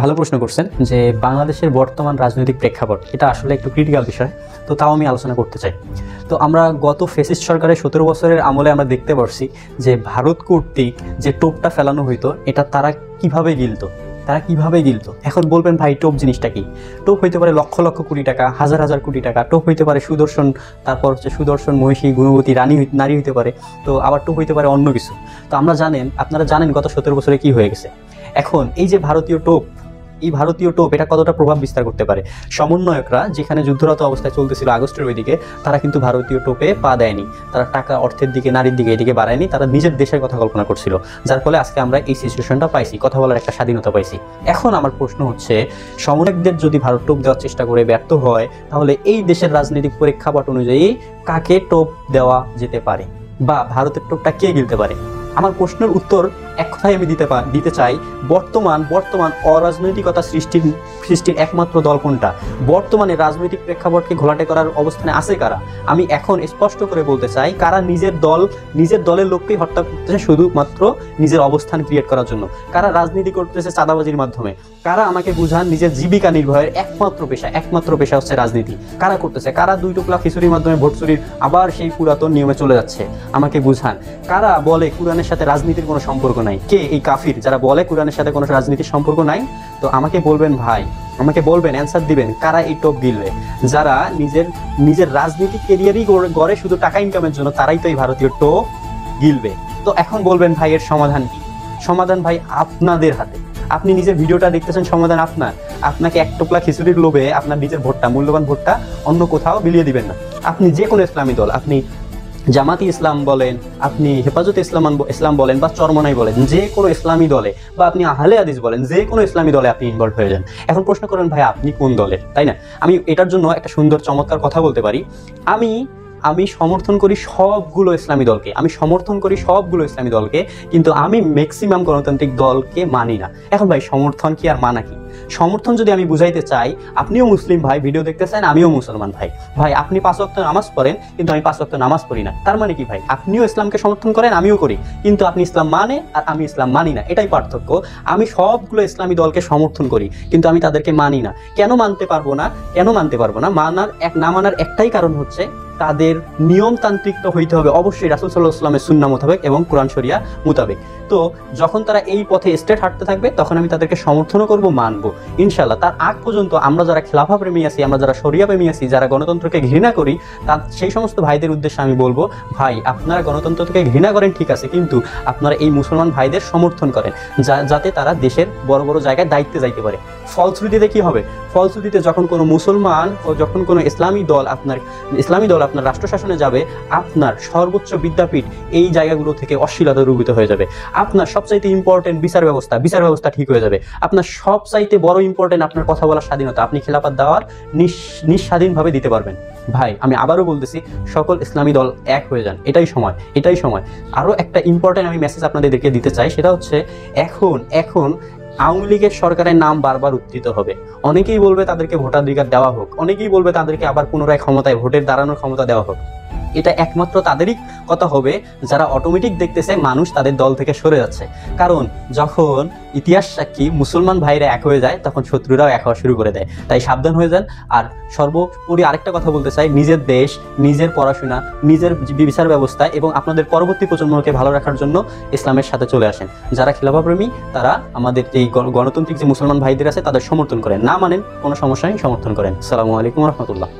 ভালো প্রশ্ন করছেন যে বাংলাদেশের বর্তমান রাজনৈতিক প্রেক্ষাপট এটা আসলে একটু ক্রিটিক্যাল বিষয়, তো তাও আমি আলোচনা করতে চাই। তো আমরা গত ফ্যাসিস্ট সরকারের 17 বছরের আমলে আমরা দেখতে পারছি যে ভারত কর্তৃক যে টোপটা ফেলানো হইতো এটা তারা কিভাবে গিলতো। এখন বলবেন ভাই টোপ জিনিসটা কি? টোপ হইতে পারে লক্ষ লক্ষ কোটি টাকা, হাজার হাজার কোটি টাকা। টোপ হইতে পারে সুদর্শন, তারপর হচ্ছে সুদর্শন মহিষী গুণবতী নারী হইতে পারে। তো আবার টোপ হইতে পারে অন্য কিছু। তো আপনারা জানেন গত 17 বছরে কি হয়ে গেছে। এখন এই যে ভারতীয় টোপ এটা কতটা প্রভাব বিস্তার করতে পারে। সমন্বয়করা যেখানে যুদ্ধরত অবস্থায় চলতেছিল আগস্টের ওইদিকে, তারা কিন্তু ভারতীয় টোপে পা দেয়নি। তারা টাকা অর্থের দিকে, নারীর দিকে এদিকে বাড়ায়নি। তারা নিজের দেশের কথা কল্পনা করছিল, যার ফলে আজকে আমরা এই সিচুয়েশনটা পাইছি, কথা বলার একটা স্বাধীনতা পাইছি। এখন আমার প্রশ্ন হচ্ছে, সমন্বয়কদের যদি ভারত টোপ দেওয়ার চেষ্টা করে ব্যর্থ হয়, তাহলে এই দেশের রাজনৈতিক প্রেক্ষাপট অনুযায়ী কাকে টোপ দেওয়া যেতে পারে বা ভারতের টোপটা কে গিলতে পারে? আমার প্রশ্নের উত্তর এক কথায় আমি দিতে চাই, বর্তমান অরাজনৈতিকতা সৃষ্টির একমাত্র দল কোনটা? বর্তমানে রাজনৈতিক প্রেক্ষাপটকে ঘোলাটে করার অবস্থানে আছে কারা? আমি এখন স্পষ্ট করে বলতে চাই, কারা নিজের দলের লোককেই হত্যা করতেছে শুধুমাত্র নিজের অবস্থান ক্রিয়েট করার জন্য। কারা রাজনীতি করতেছে চাঁদাবাজির মাধ্যমে। কারা আমাকে বুঝান নিজের জীবিকা নির্বাহের একমাত্র পেশা হচ্ছে রাজনীতি। কারা করতেছে? কারা 2 টুকলা খিচুড়ির মাধ্যমে ভোট চুরির আবার সেই পুরাতন নিয়মে চলে যাচ্ছে? আমাকে বুঝান। কারা বলে কোরআনের সাথে রাজনীতির কোনো সম্পর্ক নাই? কে এই কাফির যারা বলে কোরআনের সাথে কোনো রাজনীতির সম্পর্ক নাই? তো আমাকে বলবেন ভাই, আমাকে বলবেন, অ্যান্সার দিবেন, কারা এই টোপ গিলবে? যারা নিজের রাজনীতিক ক্যারিয়ারই গড়ে শুধু টাকা ইনকামের জন্য, তারাই তো এই ভারতীয় টোপ গিলবে। তো এখন বলবেন ভাই এর সমাধান কি? সমাধান ভাই আপনাদের হাতে। আপনি নিজের ভিডিওটা দেখতেছেন, সমাধান আপনাকে 1 টোকলা খিচুড়ির লোভে আপনার নিজের ভোটটা, মূল্যবান ভোটটা অন্য কোথাও বিলিয়ে দিবেন না। আপনি যে কোনো ইসলামী দল, আপনি জামাতি ইসলাম বলেন, আপনি হেফাজতে ইসলাম বলেন বা চরমনাই বলেন, যে কোনো ইসলামী দলে, বা আপনি আহলে হাদিস বলেন, যে কোনো ইসলামী দলে আপনি ইনভলভ হয়ে যান। এখন প্রশ্ন করেন ভাই আপনি কোন দলের, তাই না? আমি এটার জন্য একটা সুন্দর চমৎকার কথা বলতে পারি। আমি সমর্থন করি সবগুলো ইসলামী দলকে, কিন্তু আমি ম্যাক্সিমাম গণতান্ত্রিক দলকে মানি না। এখন ভাই সমর্থন কি আর মানা কি? সমর্থন যদি আমি বুঝাইতে চাই, আপনিও মুসলিম ভাই, ভিডিও দেখতেছেন, আমিও মুসলমান ভাই আপনি 5 ওয়াক্ত নামাজ পড়েন, কিন্তু আমি 5 ওয়াক্ত নামাজ পড়ি না। তার মানে কি ভাই? আপনিও ইসলামকে সমর্থন করেন, আমিও করি, কিন্তু আপনি ইসলাম মানে আর আমি ইসলাম মানি না, এটাই পার্থক্য। আমি সবগুলো ইসলামী দলকে সমর্থন করি, কিন্তু আমি তাদেরকে মানি না। কেন মানতে পারবো না? না মানার একটাই কারণ হচ্ছে, তাদের নিয়মতান্ত্রিক তো হইতে হবে অবশ্যই রাসূল সাল্লাল্লাহু আলাইহি ওয়াসাল্লামের সুন্নাহ মোতাবেক এবং কোরআন শরিয়া মোতাবেক। তো যখন তারা এই পথে স্ট্রেট হাঁটতে থাকবে, তখন আমি তাদেরকে সমর্থনও করব, মানবো ইনশাআল্লাহ। তার আগ পর্যন্ত আমরা যারা খেলাফা প্রেমী আছি, আমরা যারা শরিয়া প্রেমী আছি, যারা গণতন্ত্রকে ঘৃণা করি, সেই সমস্ত ভাইদের উদ্দেশ্যে আমি বলবো, ভাই আপনারা গণতন্ত্রকে ঘৃণা করেন ঠিক আছে, কিন্তু আপনারা এই মুসলমান ভাইদের সমর্থন করেন, যাতে তারা দেশের বড় বড় জায়গায় দায়িত্বে যাইতে পারে। ফলশ্রুতিতে কি হবে? ফলশ্রুতিতে যখন কোনো মুসলমান ও যখন কোনো ইসলামী দল আপনার রাষ্ট্র শাসনে যাবে, আপনার সর্বোচ্চ বিদ্যাপীঠ এই জায়গাগুলো থেকে অশ্লীলতা রূপিত হয়ে যাবে। আপনার সবচাইতে ইম্পর্টেন্ট বিচার ব্যবস্থা ঠিক হয়ে যাবে। আপনার সবচাইতে বড় ইম্পর্টেন্ট আপনার কথা বলার স্বাধীনতা, আপনি খেলাফত দাওয়াত নিঃস্বাধীনভাবে দিতে পারবেন। ভাই আমি আবারও বলতেছি, সকল ইসলামী দল এক হয়ে যান, এটাই সময়। আরো একটা ইম্পর্টেন্ট আমি মেসেজ আপনাদেরকে দিতে চাই, সেটা হচ্ছে এখন আওয়ামী লীগের সরকারের নাম বারবার উত্থিত হবে। অনেকেই বলবে তাদেরকে ভোটাধিকার দেওয়া হোক, অনেকেই বলবে তাদেরকে আবার পুনরায় ক্ষমতায় ভোটের দাঁড়ানোর ক্ষমতা দেওয়া হোক। এটা একমাত্র তাদেরই কথা হবে যারা অটোমেটিক দেখতেছে মানুষ তাদের দল থেকে সরে যাচ্ছে। কারণ যখন ইতিহাস সাক্ষী মুসলমান ভাইরা এক হয়ে যায়, তখন শত্রুরাও এক হওয়া শুরু করে দেয়। তাই সাবধান হয়ে যান। আর সর্বোপরি আরেকটা কথা বলতে চাই, নিজের দেশ, নিজের পড়াশোনা, নিজের বিচার ব্যবস্থা এবং আপনাদের পরবর্তী প্রজন্মকে ভালো রাখার জন্য ইসলামের সাথে চলে আসেন। যারা খিলাফা প্রেমী, তারা আমাদের এই গণতান্ত্রিক যে মুসলমান ভাইদের আছে তাদের সমর্থন করেন, না মানেন কোনো সমস্যা নেই, সমর্থন করেন। আসসালামু আলাইকুম ওয়া রাহমাতুল্লাহ।